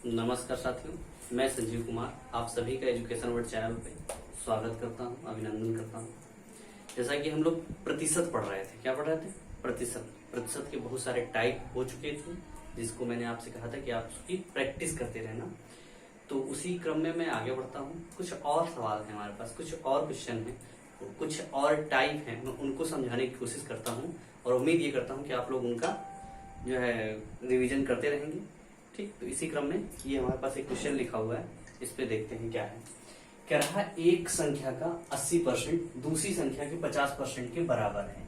नमस्कार साथियों, मैं संजीव कुमार आप सभी का एजुकेशन वर्ल्ड चैनल पे स्वागत करता हूं, अभिनंदन करता हूं। जैसा कि हम लोग प्रतिशत पढ़ रहे थे, क्या पढ़ रहे थे? प्रतिशत। प्रतिशत के बहुत सारे टाइप हो चुके थे, जिसको मैंने आपसे कहा था कि आप उसकी प्रैक्टिस करते रहना। तो उसी क्रम में मैं आगे बढ़ता हूँ। कुछ और सवाल है हमारे पास, कुछ और क्वेश्चन है, कुछ और टाइप है, मैं उनको समझाने की कोशिश करता हूँ और उम्मीद ये करता हूँ कि आप लोग उनका जो है रिवीजन करते रहेंगे। ठीक, तो इसी क्रम में ये हमारे पास एक क्वेश्चन लिखा हुआ है, इस पे देखते हैं क्या है। कह रहा है एक संख्या का 80% दूसरी संख्या के 50% के बराबर है।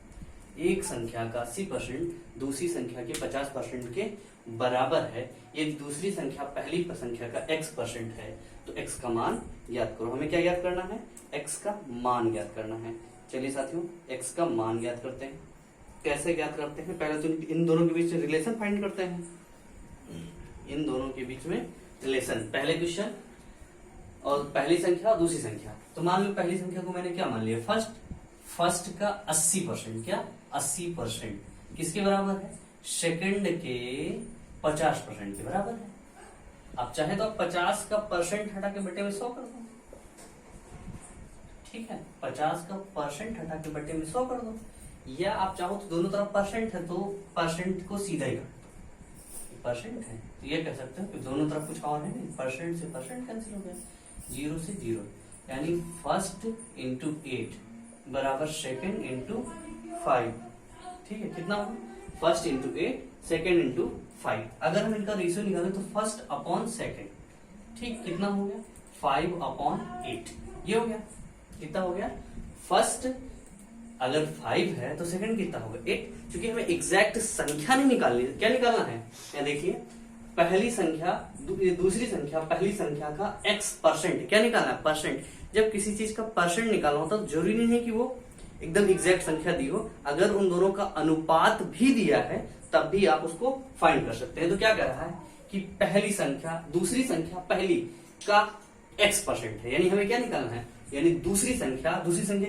एक संख्या का 80% दूसरी संख्या के 50% के बराबर है। यदि दूसरी संख्या पहली संख्या का x% है तो x का मान ज्ञात करो। हमें क्या ज्ञात करना है? x का मान ज्ञात करना है। चलिए साथियों, x का मान ज्ञात करते हैं। कैसे ज्ञात करते हैं? पहले तो इन दोनों के बीच रिलेशन फाइंड करते हैं। इन दोनों के बीच में रिलेशन, पहले क्वेश्चन और पहली संख्या और दूसरी संख्या। तो मान लो पहली संख्या को मैंने क्या मान लिया? फर्स्ट का 80%, क्या 80% किसके बराबर है? सेकंड के 50% के बराबर है। आप चाहे तो आप 50 का परसेंट हटा के बटे में 100 कर दो। ठीक है, 50 का परसेंट हटा के बटे में 100 कर दो, या आप चाहो तो दोनों तरफ परसेंट है तो परसेंट को सीधा ही कर दो। परसेंट है तो ये कह सकते हो कि दोनों तरफ कुछ और है नहीं, परसेंट से परसेंट कैंसिल हो गया, 0 से 0, यानी फर्स्ट इंटू 8 बराबर सेकेंड इंटू 5। ठीक है, कितना होगा? First into 8 second into 5। अगर हम इनका रेशियो निकालें तो फर्स्ट अपॉन सेकेंड, ठीक, कितना हो गया? 5/8। ये हो गया, कितना हो गया? फर्स्ट अगर 5 है तो सेकंड कितना होगा? 8। क्योंकि हमें एग्जैक्ट संख्या नहीं निकालनी, क्या निकालना है? या देखिए, पहली संख्या दूसरी संख्या पहली संख्या का x%, क्या निकालना है? परसेंट। जब किसी चीज का परसेंट निकालना होता तो जरूरी नहीं है कि वो एकदम एग्जैक्ट संख्या दी हो। अगर उन दोनों का अनुपात भी दिया है तब भी आप उसको फाइंड कर सकते हैं। तो क्या कह रहा है कि पहली संख्या दूसरी संख्या पहली का x% है, यानी हमें क्या निकालना है? यानी दूसरी संख्या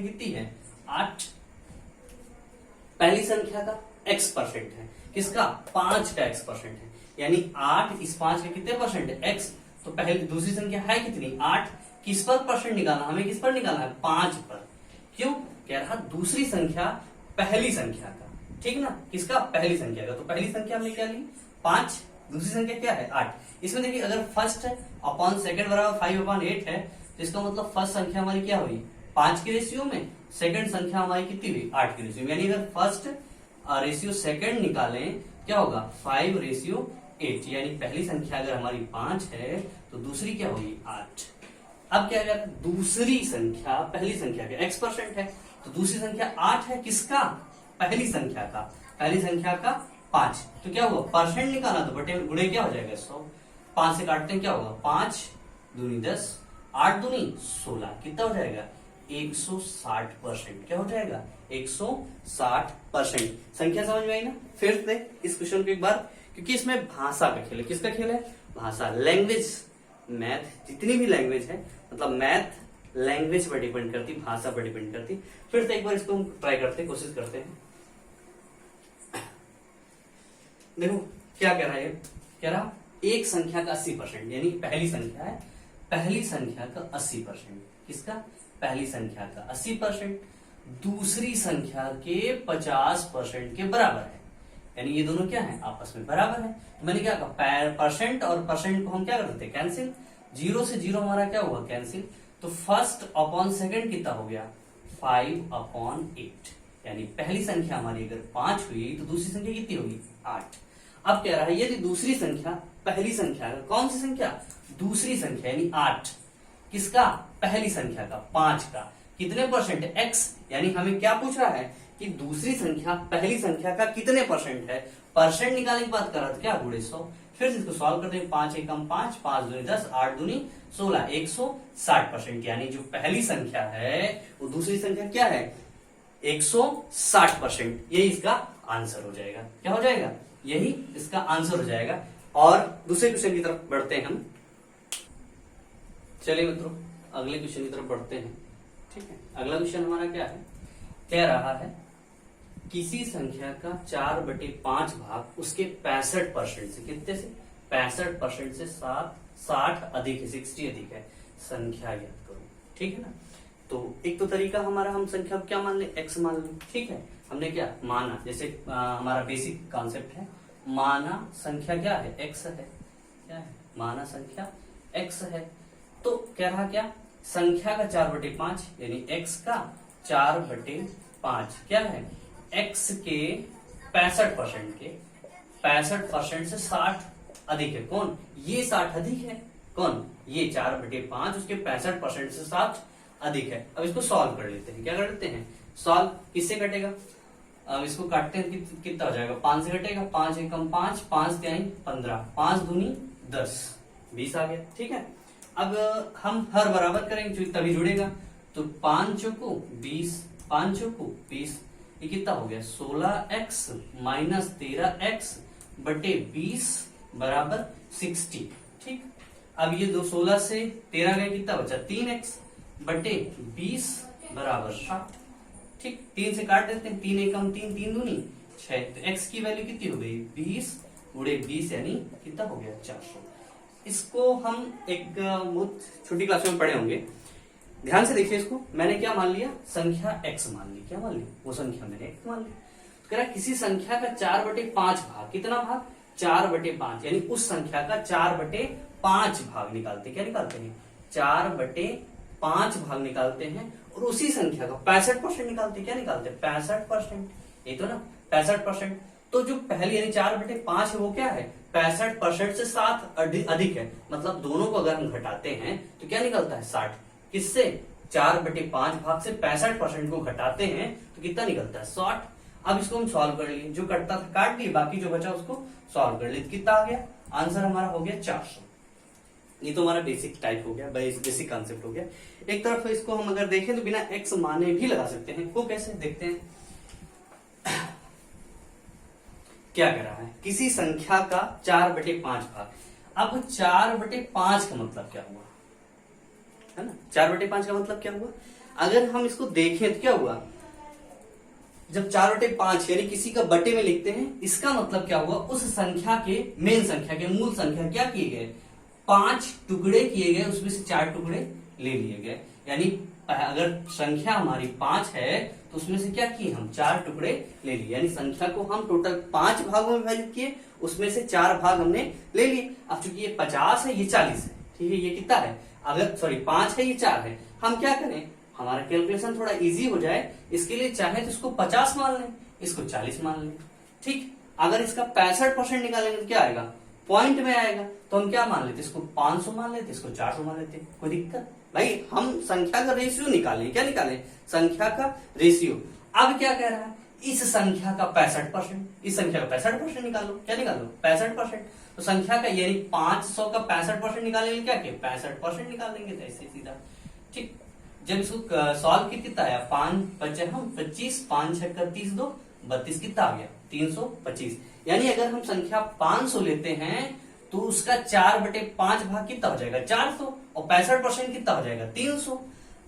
कितनी है? 8। पहली संख्या का x% है, किसका? 5 का x% है, यानी 8 इस 5 के कितने परसेंट है? x। तो पहली दूसरी संख्या है कितनी? 8। किस पर परसेंट निकालना? हमें किस पर निकालना है? 5 पर। क्यों? कह रहा दूसरी संख्या पहली संख्या का, ठीक ना, किसका? पहली संख्या का। तो पहली संख्या हमने क्या ली? 5, दूसरी संख्या क्या है? 8। इसमें देखिए, अगर फर्स्ट अपॉन सेकंड बराबर 5/8 है तो इसका मतलब फर्स्ट संख्या हमारी क्या हुई? 5 के रेशियो में, सेकंड संख्या हमारी कितनी हुई? 8 के रेशियो में। यानी अगर फर्स्ट रेशियो सेकंड निकालें क्या होगा? 5/8। यानी पहली संख्या अगर हमारी 5 है तो दूसरी क्या होगी? 8। अब क्या है? दूसरी संख्या पहली संख्या का x% है, तो दूसरी संख्या 8 है, किसका? पहली संख्या का। पहली संख्या का 5, तो क्या होगा? परसेंट निकालना तो बटे गुणे क्या हो जाएगा? 100। 5 से काटते हैं, क्या होगा? 5 दूनी 10, 8 दूनी 16, कितना हो जाएगा? 160%। क्या हो जाएगा? 160%। संख्या समझ में आई ना? फिर से इस क्वेश्चन को एक बार, क्योंकि इसमें भाषा का खेल है। किसका खेल है? भाषा, लैंग्वेज, मैथ, जितनी भी लैंग्वेज है, मतलब मैथ लैंग्वेज पर डिपेंड करती, भाषा पर डिपेंड करती। फिर से एक बार इसको हम ट्राई करते हैं, कोशिश करते हैं। देखो क्या कह रहा है? कह रहा एक संख्या का 80%, यानी पहली संख्या है, पहली संख्या का 80%, किसका? पहली संख्या का 80% दूसरी संख्या के 50% के बराबर है। यानी ये दोनों क्या है? आपस में बराबर है। तो मैंने क्या कहा? परसेंट और परसेंट को हम क्या करते हैं? कैंसिल। 0 से 0 हमारा क्या हुआ? कैंसिल। तो फर्स्ट अपॉन सेकंड कितना हो गया? 5/8। यानी पहली संख्या हमारी अगर 5 हुई तो दूसरी संख्या कितनी होगी? 8। अब कह रहा है यदि दूसरी संख्या पहली संख्या, कौन सी संख्या? दूसरी संख्या, यानी 8, किसका? पहली संख्या का 5 का कितने परसेंट है? x। यानी हमें क्या पूछ रहा है कि दूसरी संख्या पहली संख्या का कितने परसेंट है? परसेंट निकालने की बात कर रहा था, क्या? गुणे 100। फिर इसको सॉल्व करते हैं। 5 एकम 5, 5 दूनी 10, 8 दूनी 16, 160%। यानी जो पहली संख्या है वो दूसरी संख्या क्या है? 160%। यही इसका आंसर हो जाएगा। क्या हो जाएगा? यही इसका आंसर हो जाएगा। और दूसरे क्वेश्चन की तरफ बढ़ते हैं हम। चलिए मित्रों, अगले क्वेश्चन की तरफ बढ़ते हैं। ठीक है, अगला क्वेश्चन हमारा क्या है? कह रहा है किसी संख्या का 4/5 भाग उसके 65% से, कितने से? 65% से 60 अधिक है, 60 अधिक है, संख्या याद करो। ठीक है ना। तो एक तो तरीका हमारा, हम संख्या को क्या मान ले, x मान ले। ठीक है, हमने क्या माना, जैसे हमारा बेसिक कॉन्सेप्ट है, माना संख्या क्या है, x है। क्या है, माना संख्या x है। तो क्या रहा, क्या संख्या का 4/5 यानी x का 4/5 क्या है, x के 65% के 65% से 60 अधिक है। कौन, ये 60 अधिक है। कौन, ये 4/5 उसके 65% से 60 अधिक है। अब इसको सॉल्व कर लेते हैं। क्या कर लेते हैं, सॉल्व किससे कटेगा, अब इसको काटते हैं, कितना हो जाएगा, 5 से कटेगा, 5 एकम 5, 5 त्याई 15, 5 दूनी 10, 20 आ गया। ठीक है, अब हम हर बराबर करेंगे तभी जुड़ेगा। तो 5 चौको 20, 5 चौको 20, ये कितना हो गया, 16x माइनस 13x बटे 20 बराबर 60। ठीक, अब ये 16 से 13 गए, कितना बचा, 3x बटे 20 बराबर 60। ठीक, 3 से काट देते हैं, 3 एकम 3, 3 दूनी 6, तो x की वैल्यू कितनी हो गई, 20 गुणे 20 यानी कितना हो गया, 400। इसको हम एक छोटी क्लास में पढ़े होंगे, ध्यान से देखिए इसको। मैंने क्या मान लिया, संख्या x मान ली। क्या मान ली, वो संख्या मैंने x मान ली। तो कह रहा किसी संख्या का 4/5 भाग, कितना भाग, 4/5 यानी उस संख्या का 4/5 भाग निकालते। क्या निकालते हैं, 4/5 भाग निकालते हैं, और उसी संख्या का 65% निकालते। क्या निकालते, 65%, ये तो ना 65%। तो जो पहले यानी 4/5 है वो क्या है, 65% से 7 अधिक है, मतलब दोनों को अगर हम घटाते हैं तो क्या निकलता है, 60। किससे, 4/5 भाग से 65% को घटाते हैं तो कितना निकलता है, 60। अब इसको हम सॉल्व कर लिए, जो कटता था काट लिए, बाकी जो बचा उसको सॉल्व कर लिए। कितना आ गया, आंसर हमारा हो गया 400। ये तो हमारा बेसिक टाइप हो गया, बेसिक कॉन्सेप्ट हो गया। एक तरफ इसको हम अगर देखें तो बिना x माने भी लगा सकते हैं। वो कैसे, देखते हैं। क्या कह रहा है, किसी संख्या का 4/5 भाग। अब 4/5 का मतलब क्या हुआ, है ना, 4/5 का मतलब क्या हुआ, अगर हम इसको देखें तो क्या हुआ, जब 4/5 यानी किसी का बटे में लिखते हैं, इसका मतलब क्या हुआ, उस संख्या के, मेन संख्या के, मूल संख्या क्या किए गए, 5 टुकड़े किए गए, उसमें से 4 टुकड़े ले लिए गए। यानी अगर संख्या हमारी 5 है तो उसमें से क्या किए हम, 4 टुकड़े ले लिए। यानी संख्या को हम टोटल 5 भागों में विभाजित किए, उसमें से 4 भाग हमने ले लिए। अब चूंकि ये 50 है, ये 40 है, ठीक है, ये कितना है, अगर सॉरी 5 है, ये 4 है, हम क्या करें, हमारा कैलकुलेशन थोड़ा इजी हो जाए, इसके लिए चाहे तो इसको 50 मान लें, इसको 40 मान लें। ठीक, अगर इसका 65% निकालेंगे तो क्या आएगा, पॉइंट में आएगा, तो हम क्या मान लेते, इसको 500 मान लेते, इसको 400 मान लेते, कोई दिक्कत भाई। हम संख्या का रेशियो निकालें, क्या निकालें, संख्या का रेशियो। अब क्या कह रहा है, इस संख्या का 65%, इस संख्या का 65% निकालो। क्या निकालो, 65%। तो संख्या का यानी 500 का 65% निकालेंगे, क्या के 65% निकालेंगे, तो ऐसे सीधा। ठीक, जब इसको सॉल्व कितना आया, 5 बचे हम 25, 5 6 30 2 32, कितना आ गया, 325। यानी अगर हम संख्या 500 लेते हैं तो उसका 4/5 भाग कितना हो जाएगा, 400, और 65% कितना हो जाएगा, 300।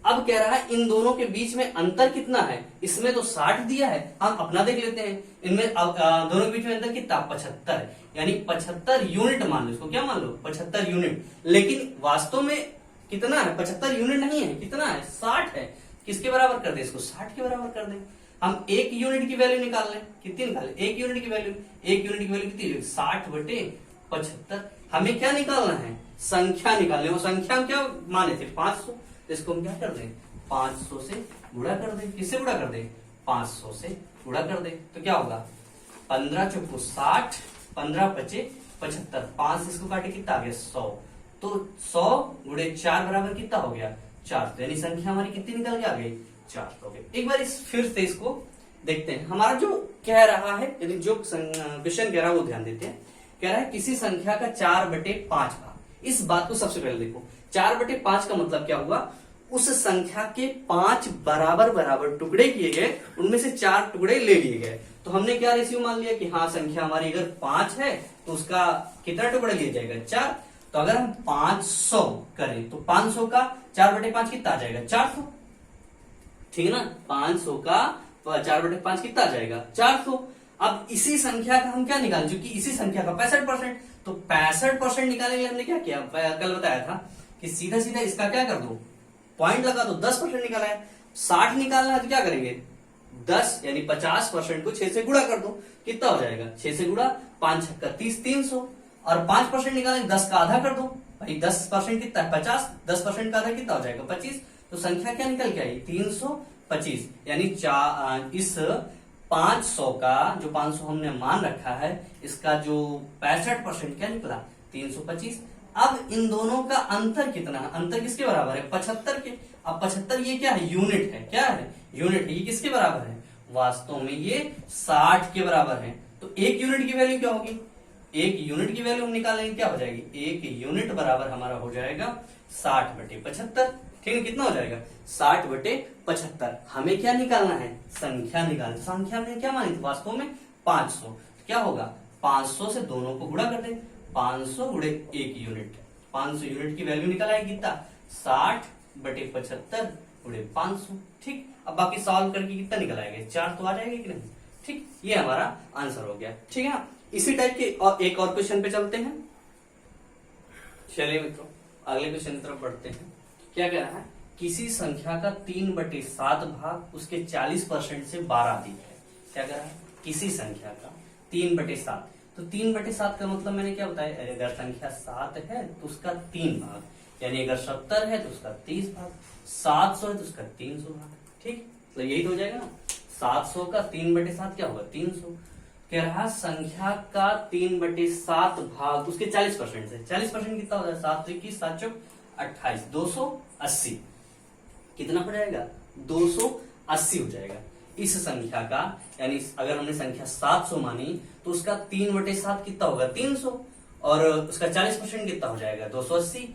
अब कह रहा है इन दोनों के बीच में अंतर कितना है, इसमें तो 60 दिया है, हम अपना देख लेते हैं। इनमें दोनों के बीच में अंतर कितना, 75 है, यानी 75 यूनिट मान लो, इसको क्या मान लो, 75 यूनिट। लेकिन वास्तव में कितना है, 75 यूनिट नहीं है, कितना है, 60 है। किसके बराबर कर दे, इसको 60 के बराबर कर दे। हम 1 यूनिट की वैल्यू निकाल लें, कितनी निकाले, 1 यूनिट की वैल्यू, 1 यूनिट की वैल्यू कितनी, 60/75। हमें क्या निकालना है, संख्या निकालनी, वो संख्या हम क्या माने थे, 500, तो इसको हम क्या कर दें, 500 से गुणा कर दें। किससे गुणा कर दें, 500 से गुणा कर दें, तो क्या होगा, 15 चौको 60, 15 पचे 75, 5 से इसको काटे कितना आ गया, 100। तो 100 गुणे 4 बराबर कितना हो गया, 400। यानी संख्या हमारी कितनी निकल के आ गई, 400 हो गई। एक बार फिर से इसको देखते हैं, हमारा जो कह रहा है, यानी जो क्वेश्चन कह रहा है वो ध्यान देते हैं। कह रहा है किसी संख्या का 4/5 भाग। इस बात को सबसे पहले देखो, 4/5 का मतलब क्या हुआ, उस संख्या के 5 बराबर बराबर टुकड़े किए गए, उनमें से 4 टुकड़े ले लिए गए। तो हमने क्या रेशियो मान लिया कि हाँ संख्या हमारी अगर 5 है तो उसका कितना टुकड़ा लिया जाएगा, 4। तो अगर हम 500 करें तो 500 का 4/5 कितना आ जाएगा, 400, ठीक है ना। 500 का 4/5 कितना आ जाएगा, 400। अब इसी संख्या का हम क्या निकालें, क्योंकि इसी संख्या का 65%, तो 65% निकालने के लिए हमने क्या किया, कल बताया था कि सीधा सीधा इसका क्या कर दो, पॉइंट लगा दो, 10% निकाला है। 60 निकालना है तो क्या करेंगे, 10 यानी 50% को 6 से गुणा कर दो, कितना हो जाएगा, 6 से गुणा, 5 छक्का 30, 300। और 5% निकालेंगे, 10 का आधा कर दो भाई, 10% कितना है 50, 10% का आधा कितना हो जाएगा 25। तो संख्या क्या निकल के आई 325, यानी इस 500 का जो 500 हमने मान रखा है, इसका जो 65% क्या निकला 325। अब इन दोनों का अंतर कितना है, अंतर किसके बराबर है 75 के। अब 75 ये क्या है, यूनिट है, क्या है यूनिट है, ये किसके बराबर है, वास्तव में ये 60 के बराबर है। तो एक यूनिट की वैल्यू क्या होगी, एक यूनिट की वैल्यू हम निकालेंगे, क्या हो जाएगी, एक यूनिट बराबर हमारा हो जाएगा 60/75। ठीक है, कितना हो जाएगा 60/75। हमें क्या निकालना है, संख्या निकालना। संख्या में क्या मानी थी, वास्तव में 500। तो क्या होगा, 500 से दोनों को गुणा कर दे, 500 गुणे 1 यूनिट, 500 यूनिट की वैल्यू निकल आएगी कितना 60/75 गुणे 500। ठीक, अब बाकी सॉल्व करके कितना निकल आएगा, 4 तो आ जाएगा कि नहीं। ठीक, ये हमारा आंसर हो गया। ठीक है ना, इसी टाइप के और एक और क्वेश्चन पे चलते हैं। चलिए मित्रों, अगले क्वेश्चन की तरफ बढ़ते हैं। क्या कह रहा है, किसी संख्या का 3/7 भाग उसके 40% से 12 अधिक है। क्या कह रहा है, किसी संख्या का 3/7। तो 3/7 का मतलब मैंने क्या बताया, अगर संख्या 7 है तो उसका 3 भाग, यानी अगर 70 है तो उसका 30 भाग, 700 है तो उसका 300 भाग। ठीक, तो यही तो हो जाएगा ना, 700 का 3/7 क्या होगा 300। कह रहा संख्या का 3/7 भाग उसके 40% से, 40% कितना होता है 7 21 7 चौक 28, 280। कितना पड़ जाएगा 280 हो जाएगा इस संख्या का। यानी अगर हमने संख्या 700 मानी तो उसका 3/7 कितना होगा 300, और उसका 40% कितना हो जाएगा 280।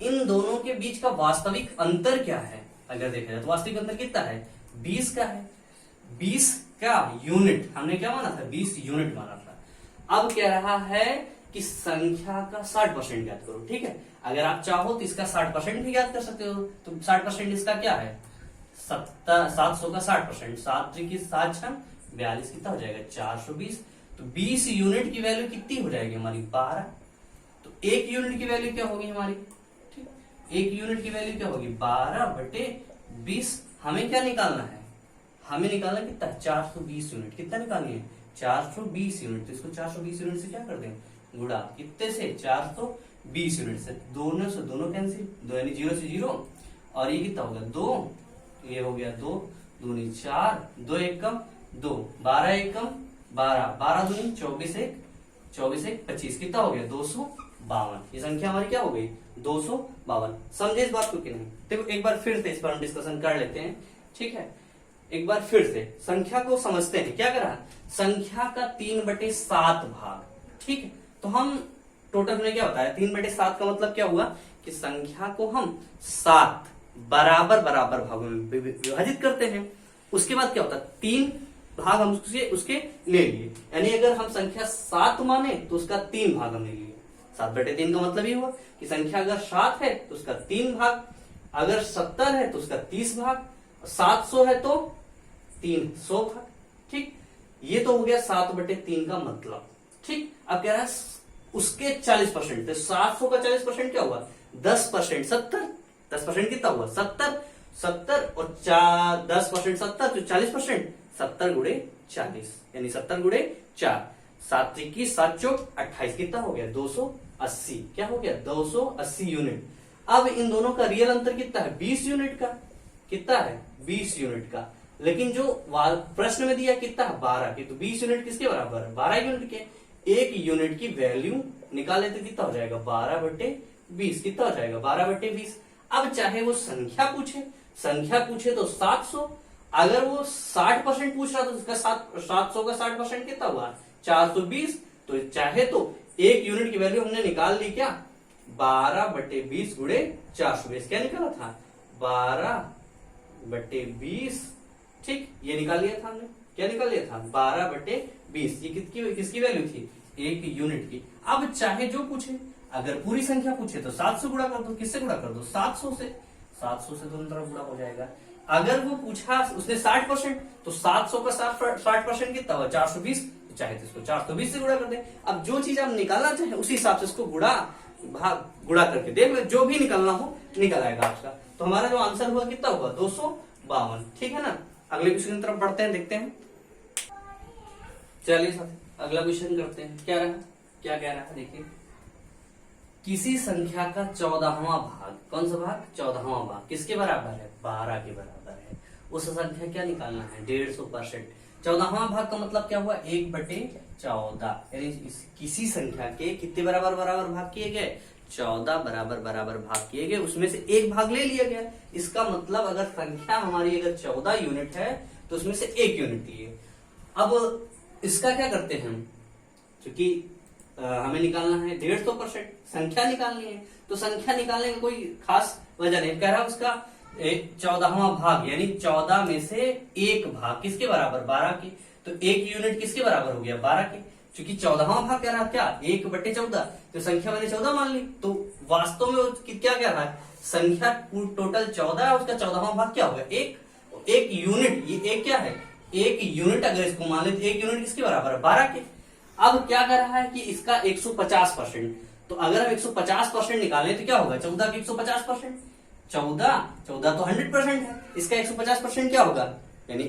इन दोनों के बीच का वास्तविक अंतर क्या है, अगर देखा जाए तो वास्तविक अंतर कितना है 20 का है। 20 का यूनिट हमने क्या माना था, 20 यूनिट माना था। अब कह रहा है कि संख्या का 60% ज्ञात करो। ठीक है, अगर आप चाहो तो इसका 60% भी ज्ञात कर सकते हो। तो 60% इसका क्या है 700 का 60%, 7 21 7 6 42, कितना हो जाएगा 420। तो 20 यूनिट की वैल्यू कितनी हो जाएगी हमारी 12। तो एक यूनिट की वैल्यू क्या होगी हमारी, ठीक, एक यूनिट की वैल्यू क्या होगी 12/20। हमें क्या निकालना है, हमें निकालना कितना 420 यूनिट। कितना निकालनी है 420 यूनिट। तो इसको 420 यूनिट से क्या कर दें गुणा, कितने से 420 यूनिट से, दोनों से दोनों कैंसिल, 2 यानी 0 से 0, और ये कितना होगा 2, ये हो गया 2 दूनी 4, 2 एकम 2, 12 एकम 12, 12 दूनी 24 एक 24 एक 25, कितना हो गया 252। ये संख्या हमारी क्या हो गई 252। समझे इस बात को कि नहीं। देखो एक बार फिर से इस पर हम डिस्कशन कर लेते हैं। ठीक है, एक बार फिर से संख्या को समझते हैं। क्या करा, संख्या का 3/7 भाग। ठीक है, तो हम टोटल में क्या बताया 3/7 का मतलब क्या हुआ कि संख्या को हम 7 बराबर बराबर भागों में विभाजित करते हैं। उसके बाद क्या होता है 3 भाग हम उसके ले लिए, यानी अगर हम संख्या 7 माने तो उसका 3 भाग हमने लिए। 7/3 का मतलब ये हुआ कि संख्या अगर 7 है तो उसका 3 भाग, अगर 70 है तो उसका 30 भाग, 700 है तो 300 भाग। ठीक, ये तो हो गया 7/3 का मतलब। ठीक, अब कह रहा है उसके 40%, तो 700 का 40% क्या हुआ 10%, 70, 10% कितना हुआ 70, 70 और 10% 70 तो 40%, 70 गुणे 40 यानी 70 गुणे 4, 7 21 7 चौक 28, कितना हो गया 280। क्या हो गया 280 यूनिट। अब इन दोनों का रियल अंतर कितना है 20 यूनिट का। कितना है 20 यूनिट का, लेकिन जो प्रश्न में दिया कितना है 12 की, तो 20 यूनिट किसके बराबर है 12 यूनिट के। एक यूनिट की वैल्यू निकाले तो कितना हो जाएगा 12/20, कितना हो जाएगा 12/20। अब चाहे वो संख्या पूछे तो 700, अगर वो 60% पूछ रहा तो उसका 700 का 60% कितना हुआ 420। तो चाहे तो एक यूनिट की वैल्यू हमने निकाल ली क्या 12/20 गुणे 420, क्या निकाला था 12/20। ठीक, ये निकाल लिया था हमने, क्या निकाल लिया था 12/20। ये किसकी वैल्यू थी एक यूनिट की। अब चाहे जो पूछे, अगर पूरी संख्या पूछे तो 700 गुणा कर दो, किससे गुणा कर दो 700 से, 700 से दोनों तरफ गुणा हो जाएगा। अगर वो पूछा उसने 60%, तो 700 का 60% कितना हुआ 420, तो चाहे तो इसको 420 से गुणा कर दे। अब जो चीज आप निकालना चाहे उसी हिसाब से इसको गुणा करके देख लो, जो भी निकलना हो निकल आएगा आपका। तो हमारा जो आंसर हुआ कितना हुआ 252। ठीक है ना। अगले क्वेश्चन की तरफ बढ़ते हैं, देखते हैं। चलिए सर अगला क्वेश्चन करते हैं। क्या रहा, क्या कह रहा है देखिए, किसी संख्या का 14वां भाग, कौन सा भाग, 14वां भाग किसके बराबर है, 12 के बराबर है। उस संख्या क्या निकालना है, 150%। 14वां भाग का मतलब क्या हुआ, 1/14, यानी किसी संख्या के कितने बराबर बराबर भाग किए गए, 14 बराबर बराबर भाग किए गए, उसमें से एक भाग ले लिया गया। इसका मतलब अगर संख्या हमारी अगर 14 यूनिट है तो उसमें से 1 यूनिट लिए। अब इसका क्या करते हैं हम, क्योंकि हमें निकालना है 150%, संख्या निकालनी है, तो संख्या निकालने में कोई खास वजह नहीं। कह रहा उसका 14वां भाग यानी 14 में से एक भाग किसके बराबर, 12 के। तो 1 यूनिट किसके बराबर हो गया, 12 के। क्योंकि 14वां भाग कह रहा क्या, 1/14, तो संख्या मैंने 14 मान ली। तो वास्तव में क्या कह रहा है, संख्या टोटल 14 है, उसका 14वां भाग क्या होगा, 1 यूनिट। ये एक क्या है, 1 यूनिट अगर इसको मान ले तो 1 यूनिट किसके बराबर है, 12 के। अब क्या कर रहा है कि इसका 150%, तो अगर हम 150% निकालें तो क्या होगा, 14 के 150%, 14 तो 100% है, इसका 150% क्या होगा, यानी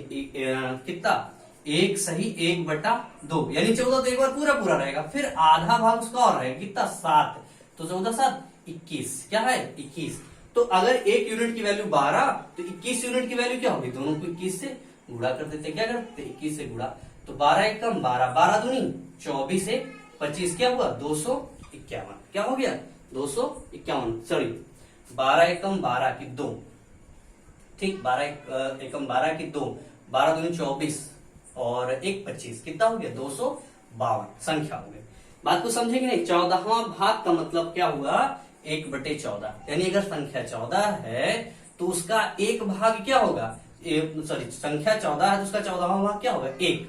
कितना, 1 सही 1/2, यानी 14 तो एक बार पूरा पूरा रहेगा, फिर आधा भाग उसका और रहेगा कितना, 7, तो 14 7 21, क्या है 21। तो अगर 1 यूनिट की वैल्यू 12 तो 21 यूनिट की वैल्यू क्या होगी, दोनों को 21 से गुणा कर देते, क्या करते 21 से गुणा, तो 12 एकम 12, 12 दूनी 24 से 25, क्या हुआ 251, क्या हो गया 251, सॉरी 12 एकम 12 की 2, ठीक, 12 एकम 12 की 2, 12 दूनी 24 और 1 25, कितना हो गया 252 संख्या हो गई। बात को समझेंगे नहीं, 14वां भाग का मतलब क्या हुआ, 1/14, यानी अगर संख्या 14 है तो उसका एक भाग क्या होगा, सॉरी संख्या 14 है तो उसका 14वां भाग क्या होगा, 1।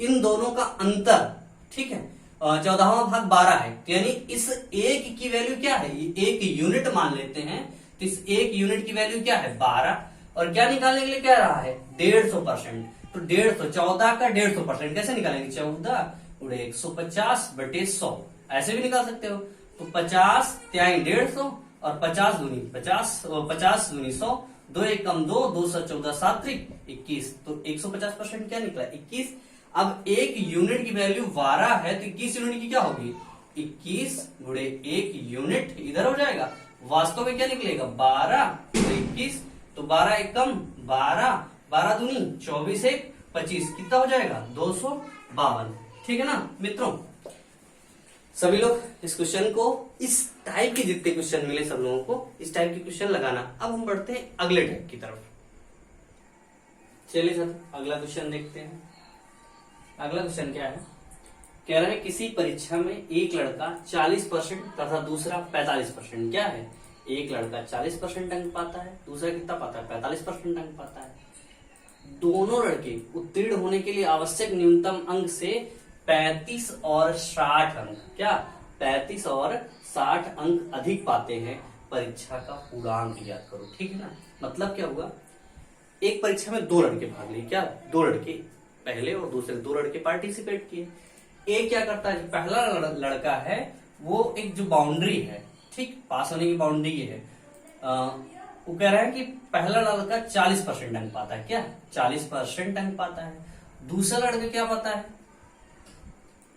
इन दोनों का अंतर, ठीक है, 14वां भाग 12 है, तो यानी इस 1 की वैल्यू क्या है, 1 यूनिट मान लेते हैं, तो इस 1 यूनिट की वैल्यू क्या है 12, और क्या निकालने के लिए कह रहा है 150%, तो 150, 14 का 150% कैसे निकालेंगे, 14 गुणे 150/100, ऐसे भी निकाल सकते हो। तो 50 त्याई 150 और 50 दूनी 50, 50 दूनी 100, 2 एकम 2, 2 से 14 7 21, तो 150% क्या निकला 21। अब 1 यूनिट की वैल्यू 12 है तो 21 यूनिट की क्या होगी, 21 गुणे 1 यूनिट, इधर हो जाएगा, वास्तव में क्या निकलेगा 12 तो 21, तो 12 एकम 12, 12 दूनी 24 1 25, कितना हो जाएगा 252। ठीक है ना मित्रों, सभी लोग इस क्वेश्चन को, इस टाइप के जितने क्वेश्चन मिले सब लोगों को इस टाइप के क्वेश्चन लगाना। अब हम बढ़ते हैं अगले टाइप की तरफ। चलिए सर अगला क्वेश्चन देखते हैं। अगला क्वेश्चन क्या है, कह रहा है किसी परीक्षा में एक लड़का 40% तथा दूसरा 45%, क्या है, एक लड़का 40% अंक पाता है, दूसरा कितना पाता है 45% अंक पाता है। दोनों लड़के उत्तीर्ण होने के लिए आवश्यक न्यूनतम अंक से 35 और 60 अंक, क्या 35 और 60 अंक अधिक पाते हैं, परीक्षा का पूर्णांक ज्ञात करो। ठीक है ना, मतलब क्या हुआ, एक परीक्षा में 2 लड़के भाग लिए, क्या 2 लड़के, पहले और दूसरे 2 लड़के पार्टिसिपेट किए। एक क्या करता है, पहला लड़का है वो एक जो बाउंड्री है, ठीक, पास होने की बाउंड्री ये है, वो कह रहा है कि पहला लड़का 40% अंक पाता है, क्या 40% अंक पाता है, दूसरा लड़का क्या पाता है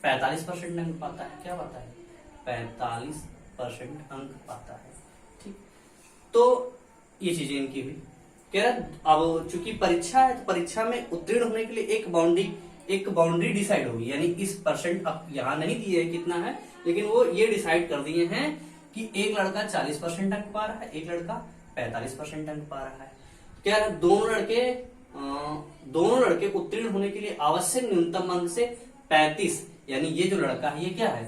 45% अंक पाता है, क्या पाता है 45% अंक पाता है। ठीक, तो ये चीजें इनकी हुई। कह रहा अब चूंकि परीक्षा है तो परीक्षा में उत्तीर्ण होने के लिए एक बाउंड्री डिसाइड होगी, यानी इस परसेंट अब यहाँ नहीं दिए है कितना है, लेकिन वो ये डिसाइड कर दिए हैं कि एक लड़का 40% अंक पा रहा है, एक लड़का 45% अंक पा रहा है। क्या दोनों लड़के उत्तीर्ण होने के लिए आवश्यक न्यूनतम अंक से 35, यानी ये जो लड़का है ये क्या है,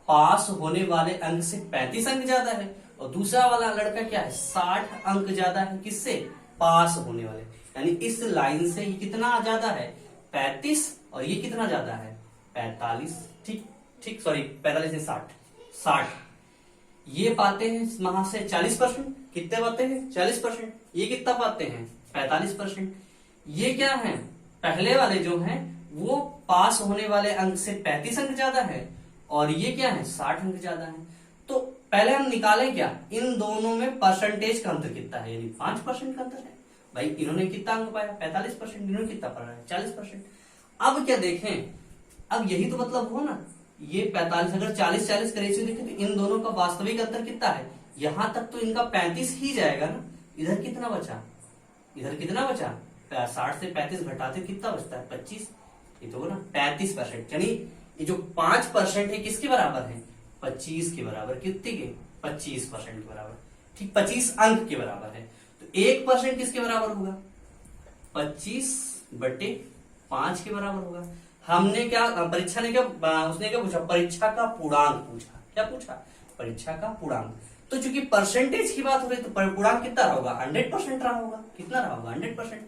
पास होने वाले अंक से 35 अंक ज्यादा है, और दूसरा वाला लड़का क्या है 60 अंक ज्यादा है, किससे, पास होने वाले, यानी इस लाइन से ये कितना ज्यादा है 35, और ये कितना ज्यादा है 45, ठीक ठीक, सॉरी 45 से 60, ये पाते हैं वहां से 40%, कितने पाते हैं 40%, ये कितना पाते हैं 45%। ये क्या है, पहले वाले जो हैं वो पास होने वाले अंक से 35 अंक ज्यादा है और ये क्या है 60 अंक ज्यादा है। तो पहले हम निकालें क्या, इन दोनों में परसेंटेज का अंतर कितना है, यानी 5% का अंतर है। भाई इन्होंने कितना अंक पाया 45%, इन्होंने कितना पाया 40%। अब क्या देखें, अब यही तो मतलब हो ना, ये 45 अगर 40-40 का रेशियो देखें तो इन दोनों का वास्तविक अंतर कितना है, यहां तक तो इनका 35 ही जाएगा ना। इधर कितना बचा, इधर कितना बचा 60 से 35 घटाते कितना बचता है 25, ये तो ना 35%। यानी ये जो 5% है किसके बराबर है 25 के बराबर, कितने के 25% के बराबर, ठीक 25 अंक के बराबर है। तो 1% किसके बराबर होगा 25/5 के बराबर होगा। हमने क्या परीक्षा ने क्या उसने क्या पूछा, परीक्षा का पूर्णांक पूछा, क्या पूछा परीक्षा का पूर्णांक। तो चूंकि परसेंटेज की बात हो रही तो पूर्णांक कितना रहा होगा 100% रहा होगा, कितना रहा होगा 100%।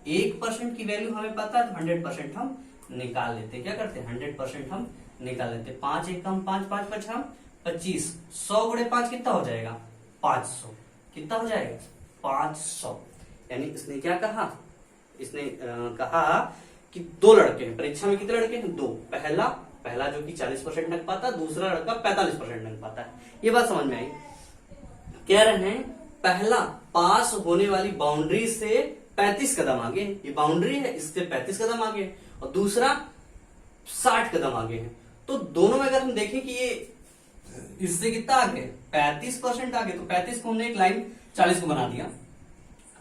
1% की वैल्यू हमें पता है तो 100% हम निकाल लेते हैं, क्या करते हैं 100% हम निकाल लेते हैं। 5 एकम 5, 5 पचम 25, 100 गुणे 5 कितना हो जाएगा 500, कितना हो जाएगा 500। यानी इसने क्या कहा, इसने कहा कि दो लड़के हैं परीक्षा में, कितने लड़के हैं दो, पहला जो कि 40% अंक पाता है, दूसरा लड़का 45% अंक पाता है। ये बात समझ में आई। कह रहे हैं पहला पास होने वाली बाउंड्री से 35 कदम आगे, ये बाउंड्री है इससे 35 कदम आगे, और दूसरा 60 कदम आगे है। तो दोनों में अगर हम देखें कि ये इससे कितना आगे 35% आगे, तो 35 को हमने एक लाइन 40 को बना दिया,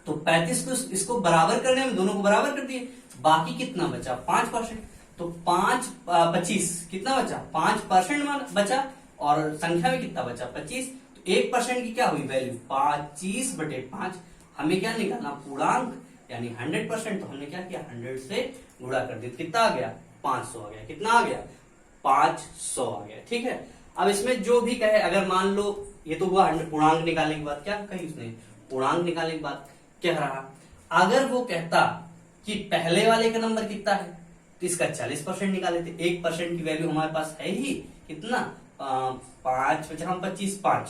तो 35 को इसको बराबर करने में दोनों को बराबर कर दिए, बाकी कितना बचा 5%। तो 5-25 कितना बचा 5% बचा, और संख्या में कितना बचा 25। तो 1% की क्या हुई वैल्यू 25/5। हमें क्या निकालना पूर्णांक यानी 100%। तो हमने क्या किया 100 से गुणा कर दिया, कितना आ गया 500 आ गया, कितना आ गया 500 आ गया, ठीक है। अब इसमें जो भी कहे, अगर मान लो ये तो हुआ पूर्णांक निकालने के बाद, क्या कही उसने पूर्णांक निकालने के बाद कह रहा, अगर वो कहता कि पहले वाले का नंबर कितना है तो इसका 40% निकाले थे। 1% की वैल्यू हमारे पास है ही कितना 5 हम 25 5,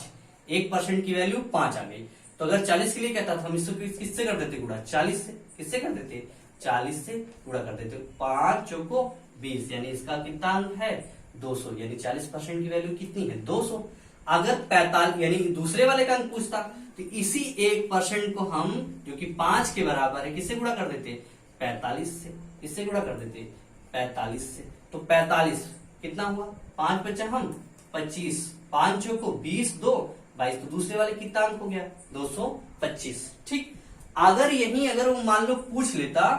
1% की वैल्यू 5 आ गई। तो अगर 40 के लिए कहता था हम इसको किससे कर देते गुणा 40 से, किससे कर देते 40 से गुणा कर देते। 5 चौको 20, यानी इसका कितना अंक है 200, यानी 40% की वैल्यू कितनी है 200। अगर 45 यानी दूसरे वाले का अंक पूछता तो इसी 1% को हम जो कि 5 के बराबर है किससे गुणा कर देते 45 से, किससे गुणा कर देते 45 से। तो 45 कितना हुआ 5 बचा हम 25, 5 चौको 20 2 22, तो दूसरे वाले कितना अंक हो गया 225, ठीक। अगर यही अगर वो मान लो पूछ लेता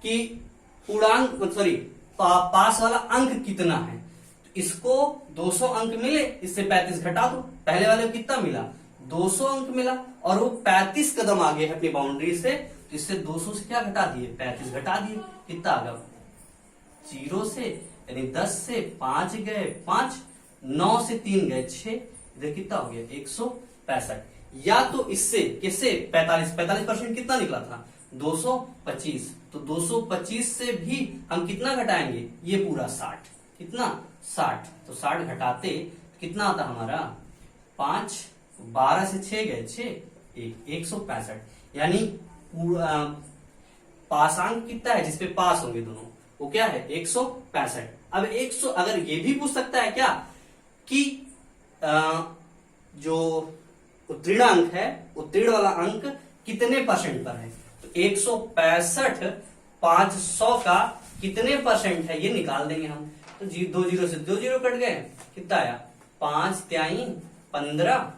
कि पूर्णांक सॉरी पास वाला अंक कितना है, तो इसको 200 अंक मिले, इससे 35 घटा दो, पहले वाले को कितना मिला 200 अंक मिला, और वो 35 कदम आगे है अपनी बाउंड्री से, तो इससे 200 से क्या घटा दिए 35 घटा दिए, कितना आ गया 0 से, यानी 10 से 5 गए 5, 9 से 3 गए 6, इधर कितना हो गया 165। या तो इससे किससे 45% कितना निकला था 225, तो 225 से भी हम कितना घटाएंगे ये पूरा 60, कितना 60, तो 60 घटाते कितना आता हमारा 5, 12 से 6 गए 6 165, यानी पासांक कितना है जिसपे पास होंगे दोनों वो क्या है 165। अब 100 अगर ये भी पूछ सकता है क्या कि जो उत्तीर्ण अंक है उत्तीर्ण वाला अंक कितने परसेंट पर है, तो 165 500 का कितने परसेंट है ये निकाल देंगे हम। तो 2 जीरो से 2 जीरो कट गए, कितना आया 5 तिहाई 15,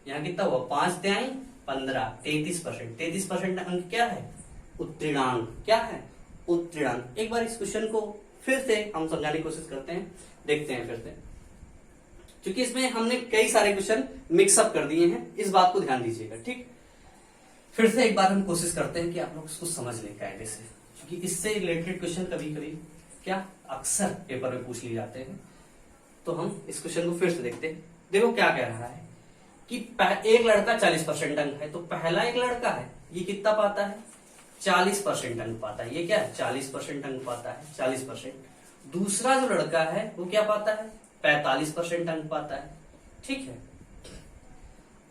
यहाँ कितना हुआ 5 तिहाई 15 33%। 33% अंक क्या है उत्तीर्णांक, क्या है उत्तीर्णांक। एक बार इस क्वेश्चन को फिर से हम समझाने की कोशिश करते हैं, देखते हैं फिर से, क्योंकि इसमें हमने कई सारे क्वेश्चन मिक्सअप कर दिए हैं, इस बात को ध्यान दीजिएगा, ठीक। फिर से एक बार हम कोशिश करते हैं कि आप लोग इसको समझ लें कायदे से, क्योंकि इससे रिलेटेड क्वेश्चन कभी कभी क्या अक्सर पेपर में पूछ लिए जाते हैं। तो हम इस क्वेश्चन को फिर से देखते हैं। देखो क्या कह रहा है कि एक लड़का 40% अंक है, तो पहला एक लड़का है ये कितना पाता है 40% अंक पाता है, ये क्या है 40% अंक पाता है 40%। दूसरा जो लड़का है वो क्या पाता है 45% अंक पाता है, ठीक है।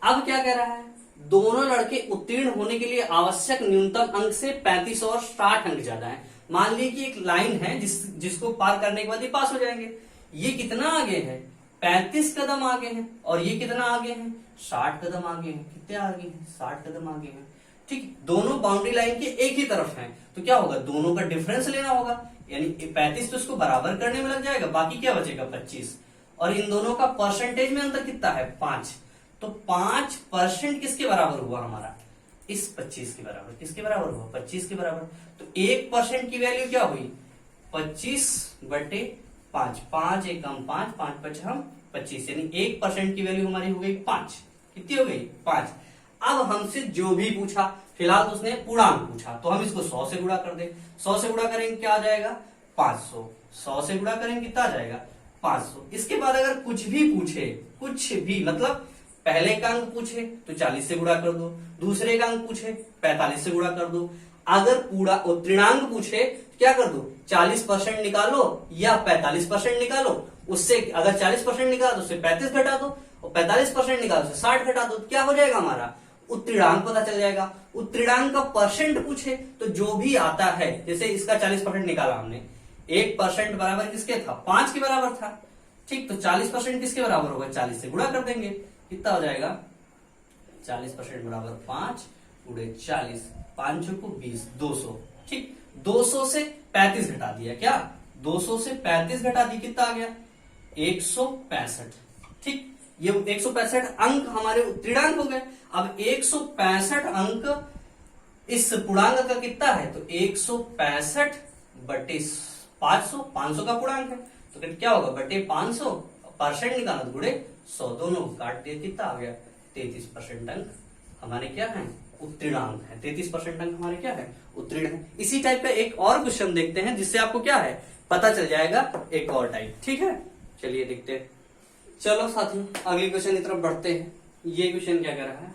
अब क्या कह रहा है दोनों लड़के उत्तीर्ण होने के लिए आवश्यक न्यूनतम अंक से 35 और 60 अंक ज्यादा है, मान लीजिए कि एक लाइन है जिसको पार करने के बाद ये पास हो जाएंगे। ये कितना आगे है, 35 कदम आगे है, और ये कितना आगे है, 60 कदम आगे है। कितने आगे हैं, 60 कदम आगे है। ठीक, दोनों बाउंड्री लाइन के एक ही तरफ हैं, तो क्या होगा, दोनों का डिफरेंस लेना होगा। यानी 35 तो इसको बराबर करने में लग जाएगा, बाकी क्या बचेगा, 25। और इन दोनों का परसेंटेज में अंतर कितना है, 5। तो 5% किसके बराबर हुआ हमारा, इस 25 के बराबर। किसके बराबर हुआ, 25 के बराबर। तो 1% की वैल्यू क्या हुई, 25/5। 5 एकम 5, 5 5 हम 25, यानी 1% की वैल्यू हमारी हो गई 5। कितनी हो गई, 5। अब हमसे जो भी पूछा, फिलहाल तो उसने पूर्णांक पूछा, तो हम इसको 100 से गुणा कर दे। 100 से गुणा करेंगे क्या आ जाएगा, 500। 100 से गुणा करेंगे कितना आ जाएगा, 500। इसके बाद अगर कुछ भी पूछे, कुछ भी मतलब पहले का अंक पूछे तो 40 से गुणा कर दो, दूसरे का अंक पूछे 45 से गुणा कर दो। अगर पूरा त्रिणांक पूछे तो क्या कर दो, 40% निकालो या 45% निकालो। उससे अगर 40% निकालो तो उससे 35 घटा दो, और 45% निकालो उससे 60 घटा दो। क्या हो जाएगा हमारा, उत्तीर्णांक पता चल जाएगा। उत्तीर्णांक का परसेंट पूछे तो जो भी आता है, जैसे इसका 40% निकाला हमने, 1% बराबर किसके था, 5 के बराबर था। ठीक, तो 40% किसके बराबर होगा, 40 से गुणा कर देंगे। कितना हो जाएगा, 40% बराबर 5 गुणे 40, 5 को 20, 200। ठीक, 200 से 35 घटा दिया, क्या 200 से 35 घटा दी, कितना आ गया, 165। ठीक, ये 165 अंक हमारे उत्तीर्णांक हो गए। अब 165 अंक इस पूर्णांक का कितना है, तो 165/500, 500 का पूर्णांक है, तो फिर क्या होगा, बटे 500, परसेंट निकाला तो गुणे 100, दोनों काट दिए, कितना आ गया, 33% अंक हमारे क्या है, उत्तीर्णांक है। 33% अंक हमारे क्या है, उत्तीर्ण है। इसी टाइप का एक और क्वेश्चन देखते हैं, जिससे आपको क्या है, पता चल जाएगा एक और टाइप। ठीक है, चलिए देखते हैं। चलो साथियों, अगले क्वेश्चन की तरफ बढ़ते हैं। ये क्वेश्चन क्या कह रहा है,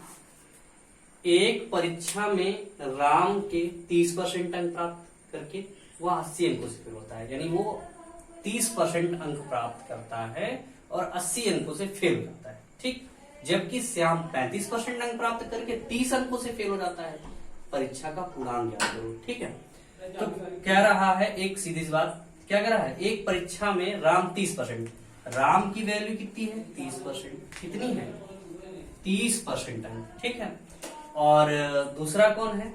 एक परीक्षा में राम के 30% अंक प्राप्त करके वह 80 अंकों से फेल होता है। यानी वो 30% अंक प्राप्त करता है और 80 अंकों से फेल हो जाता है। ठीक, जबकि श्याम 35% अंक प्राप्त करके 30 अंकों से फेल हो जाता है। परीक्षा का पूर्णांक ज्ञात करो। ठीक है, तो कह रहा है, एक सीधी सी बात, क्या कह रहा है, एक परीक्षा में राम 30%, राम की वैल्यू कितनी है, 30%। कितनी है, 30% अंक। ठीक है, और दूसरा कौन है,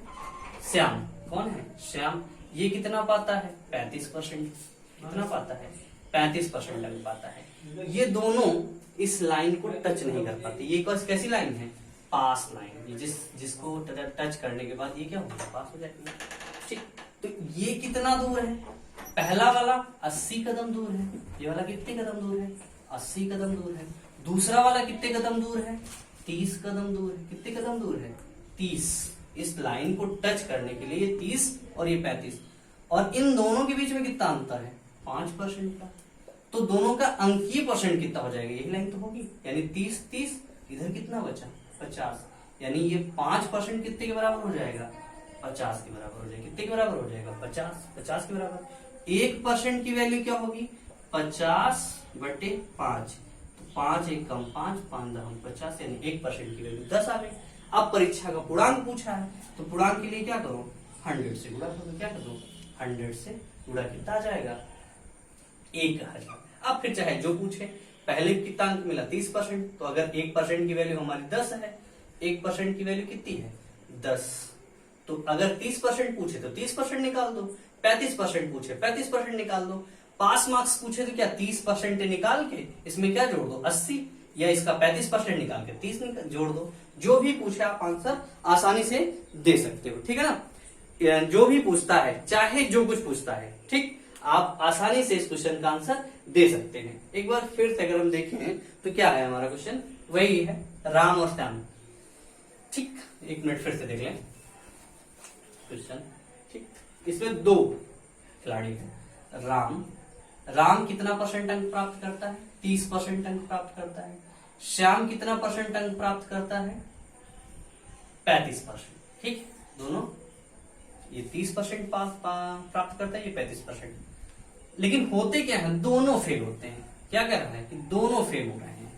श्याम। कौन है, श्याम। ये कितना पाता है, 35%। कितना पाता है, 35% अंक पाता है। ये दोनों इस लाइन को टच नहीं कर पाते। ये कैसी लाइन है, पास लाइन। जिसको टच करने के बाद ये क्या होगा, पास हो जाएगी। ठीक, तो ये कितना दूर है, पहला वाला 80 कदम दूर है, ये वाला कितने कदम दूर है, 80 कदम दूर है। दूसरा वाला कितने कदम दूर है, 30 कदम दूर है। कितने कदम दूर है, 30। इस लाइन को टच करने के लिए ये 30 और ये 35, और इन दोनों के बीच में कितना अंतर है, 5% का। तो दोनों का अंकीय परसेंट कितना हो जाएगा, यही लाइन तो होगी। यानी 30 30, इधर कितना बचा, 50। यानी ये 5% कितने के बराबर हो जाएगा, 50 के बराबर हो जाएगा। कितने के बराबर हो जाएगा, 50 के बराबर। 1% की वैल्यू क्या होगी, 50/5। तो 5 1 कम 5, 5 10 50, यानी 1% की वैल्यू 10 आ गई। अब परीक्षा का पूर्णांक पूछा है, तो पूर्णांक के लिए क्या करो, 100 से गुणा करो। क्या करो, 100 से गुणा, कितना आ जाएगा, 1000। अब फिर चाहे जो पूछे, पहले कितना अंक मिला, 30%। तो अगर 1% की वैल्यू हमारी 10 है, 1% की वैल्यू कितनी है, 10। तो अगर 30% पूछे तो 30% निकाल दो, 35% पूछे 35% निकाल दो। पास मार्क्स पूछे तो क्या 30% निकाल के इसमें क्या जोड़ दो, 80, या इसका 35% निकाल के 30 जोड़ दो। जो भी पूछे आप आंसर आसानी से दे सकते हो। ठीक है ना, जो भी पूछता है, चाहे जो कुछ पूछता है, ठीक, आप आसानी से इस क्वेश्चन का आंसर दे सकते हैं। एक बार फिर से अगर हम देखें तो क्या है हमारा क्वेश्चन, वही है, राम और श्याम। ठीक, एक मिनट फिर से देख लें क्वेश्चन। ठीक, इसमें 2 खिलाड़ी हैं। राम कितना परसेंट अंक प्राप्त करता है, 30% अंक प्राप्त करता है। श्याम कितना परसेंट अंक प्राप्त करता है, 35%। ठीक, दोनों, ये 30% प्राप्त करता है, ये 35%। लेकिन होते क्या है, दोनों फेल होते हैं। क्या कह रहा है कि दोनों फेल हो रहे हैं।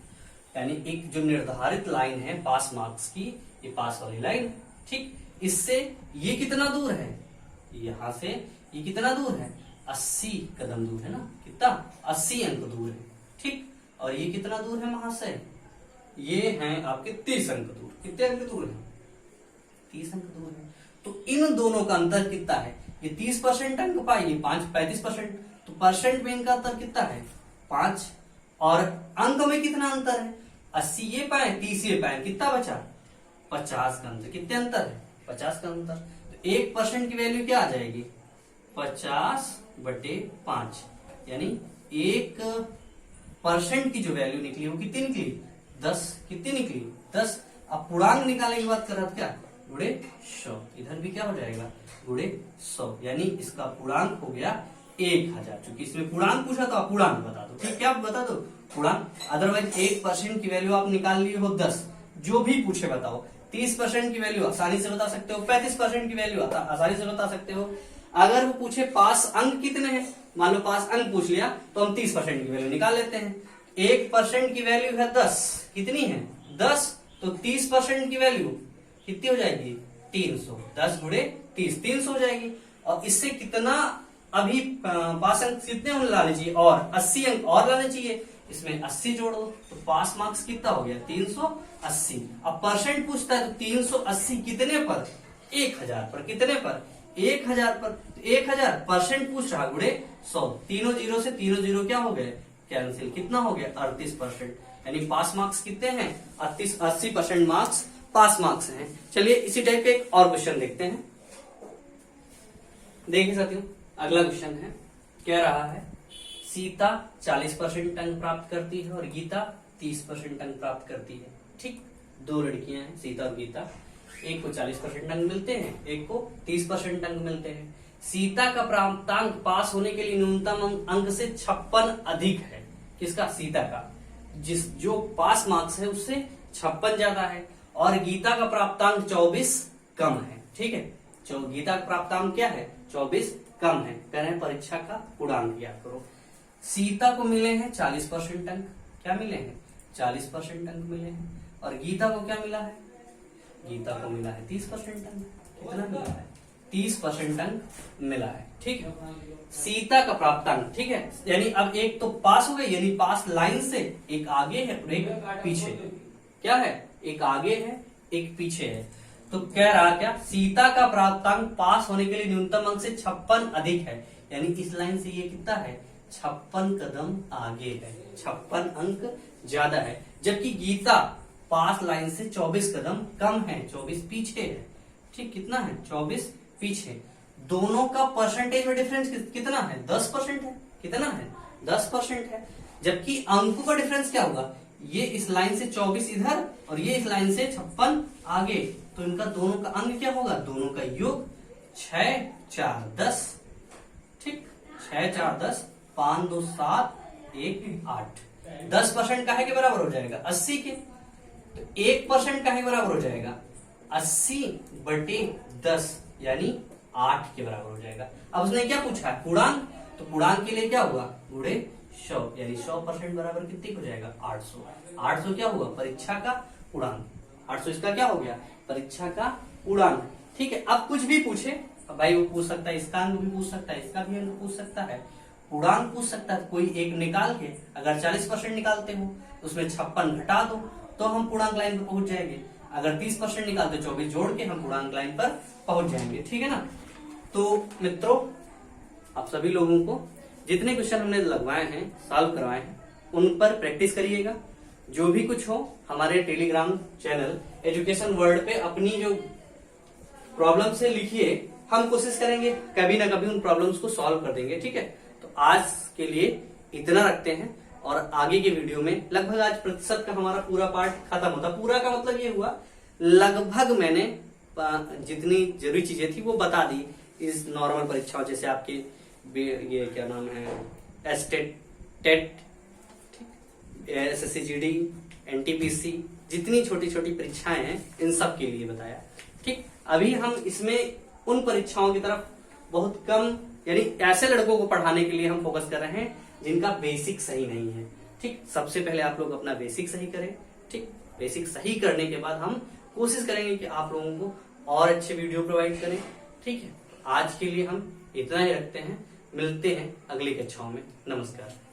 यानी एक जो निर्धारित लाइन है पास मार्क्स की, ये पास वाली लाइन, ठीक, इससे ये कितना दूर है, यहां से ये कितना दूर है, 80 कदम दूर है ना, कितना 80 अंक दूर है, ठीक। और ये कितना दूर है महाशय, ये हैं आपके 30 अंक दूर। कितने अंक दूर है, 30 अंक दूर है। तो इन दोनों का अंतर कितना है, ये 30% अंक पाए, ये 35%, तो परसेंट में इनका अंतर कितना है 5, और अंक में कितना अंतर है, 80 ये पाए 30 ये पाए, कितना बचा 50 का अंतर। कितने अंतर है, 50 का अंतर। तो 1% की वैल्यू क्या आ जाएगी, 50/5, यानी 1% की जो वैल्यू निकली वो कितनी निकली, 10। कितनी निकली, 10। अब पूर्णांक निकालने की बात कर रहा था क्या, गुणे 100। इधर भी क्या हो जाएगा, गुणे 100, यानी इसका पूर्णांक हो गया 1000। चूंकि इसमें पूर्णांक पूछा तो आप पूर्णांक बता दो, ठीक, क्या बता दो पूर्णांक। अदरवाइज 1% की वैल्यू आप निकाल लिए हो 10, जो भी पूछे बताओ। 30% की वैल्यू आसानी से बता सकते हो, 35% की वैल्यू आसानी से बता सकते हो। अगर वो पूछे पास अंक कितने हैं, मान लो पास अंक पूछ लिया, तो हम 30% की वैल्यू निकाल लेते हैं। 1% की वैल्यू है 10, कितनी है 10, तो 30% की वैल्यू कितनी हो जाएगी 300। 10 गुणे 30, 300 हो जाएगी। और इससे कितना अभी पास अंक कितने होने लाने चाहिए, और 80 अंक और लाने चाहिए। इसमें 80 जोड़ो तो पास मार्क्स कितना हो गया 380। अब परसेंट पूछता है तो 380 कितने पर, 1000 पर। कितने पर, 1000 पर। 1000% पूछ रहा, गुणे 100, तीनों जीरो से तीनों जीरो क्या हो गए कैंसिल। कितना हो गया 38%, यानी पास मार्क्स कितने हैं 80% मार्क्स पास मार्क्स हैं। चलिए इसी टाइप का एक और क्वेश्चन देखते हैं। देखिए साथियों, अगला क्वेश्चन है, कह रहा है सीता 40% अंक प्राप्त करती है और गीता 30% अंक प्राप्त करती है, ठीक। दो लड़कियां हैं सीता और गीता, एक को 40% अंक मिलते हैं, एक को 30% अंक मिलते हैं। सीता का प्राप्तांक पास होने के लिए न्यूनतम अंक से 56 अधिक है। किसका, सीता का। जो पास मार्क्स है उससे 56 ज्यादा है। और गीता का प्राप्तांक 24 कम है, ठीक है। गीता का प्राप्तांक क्या है 24 कम है। कह रहे हैं परीक्षा का पूर्णांक याद करो। सीता को मिले हैं 40% अंक, क्या मिले हैं 40% अंक मिले हैं। और गीता को क्या मिला है, गीता को मिला है 30% अंक। कितना मिला है 30% अंक मिला है, ठीक है। सीता का प्राप्तांक, ठीक है, यानी अब एक तो पास हो गए, यानी पास लाइन से एक आगे है और एक पीछे। क्या है, एक आगे है एक पीछे है। तो कह रहा क्या, सीता का प्राप्तांक पास होने के लिए न्यूनतम अंक से 56 अधिक है, यानी इस लाइन से ये कितना है 56 कदम आगे है, 56 अंक ज्यादा है। जबकि गीता पास लाइन से 24 कदम कम है, 24 पीछे है, ठीक। कितना है 24 पीछे। दोनों का परसेंटेज में डिफरेंस कितना है 10% है। कितना है 10% है। जबकि अंकों का डिफरेंस क्या होगा, ये इस लाइन से 24 इधर और ये इस लाइन से 56 आगे, तो इनका दोनों का अंक क्या होगा, दोनों का योग 6 4 10, ठीक। 6 4 10, 5 2 7 1 8। 10% काहे के बराबर हो जाएगा 80 के। तो 1% काहे के बराबर हो जाएगा 80/10, यानी 8 के बराबर हो जाएगा। अब उसने क्या पूछा है पूर्णांक, तो पूर्णांक के लिए क्या हुआ गुणे 100, यानी 100% बराबर कितनी हो जाएगा 800। 800 क्या हुआ परीक्षा का पूर्णांक, 800 इसका क्या हो गया परीक्षा का पूर्णांक, ठीक है। अब कुछ भी पूछे भाई, वो पूछ सकता है इसका अंक भी पूछ सकता है, इसका भी अंक पूछ सकता है, पूर्णांक पूछ सकता है। कोई एक निकाल के, अगर 40% निकालते हो तो उसमें 56 घटा दो तो हम पूर्णांक लाइन पर पहुंच जाएंगे। अगर 30% निकालते 24 जोड़ के हम पूर्णांक लाइन पर पहुंच जाएंगे, ठीक है ना। तो मित्रों, आप सभी लोगों को जितने क्वेश्चन हमने लगवाए हैं, सॉल्व करवाए हैं, उन पर प्रैक्टिस करिएगा। जो भी कुछ हो हमारे टेलीग्राम चैनल एजुकेशन वर्ल्ड पे अपनी जो प्रॉब्लम से लिखिए, हम कोशिश करेंगे कभी ना कभी उन प्रॉब्लम्स को सॉल्व कर देंगे, ठीक है। तो आज के लिए इतना रखते हैं, और आगे के वीडियो में लगभग आज प्रतिशत का हमारा पूरा पार्ट खत्म होता। पूरा का मतलब ये हुआ लगभग मैंने जितनी जरूरी चीजें थी वो बता दी इस नॉर्मल परीक्षाओं, जैसे आपके ये क्या नाम है एस्टेट, टेट, SSC-GD, NTPC, जितनी छोटी छोटी परीक्षाएं हैं इन सब के लिए बताया, ठीक। अभी हम इसमें उन परीक्षाओं की तरफ बहुत कम, यानी ऐसे लड़कों को पढ़ाने के लिए हम फोकस कर रहे हैं जिनका बेसिक सही नहीं है, ठीक। सबसे पहले आप लोग अपना बेसिक सही करें, ठीक। बेसिक सही करने के बाद हम कोशिश करेंगे कि आप लोगों को और अच्छे वीडियो प्रोवाइड करें, ठीक है। आज के लिए हम इतना ही रखते हैं, मिलते हैं अगली कक्षाओं में। नमस्कार।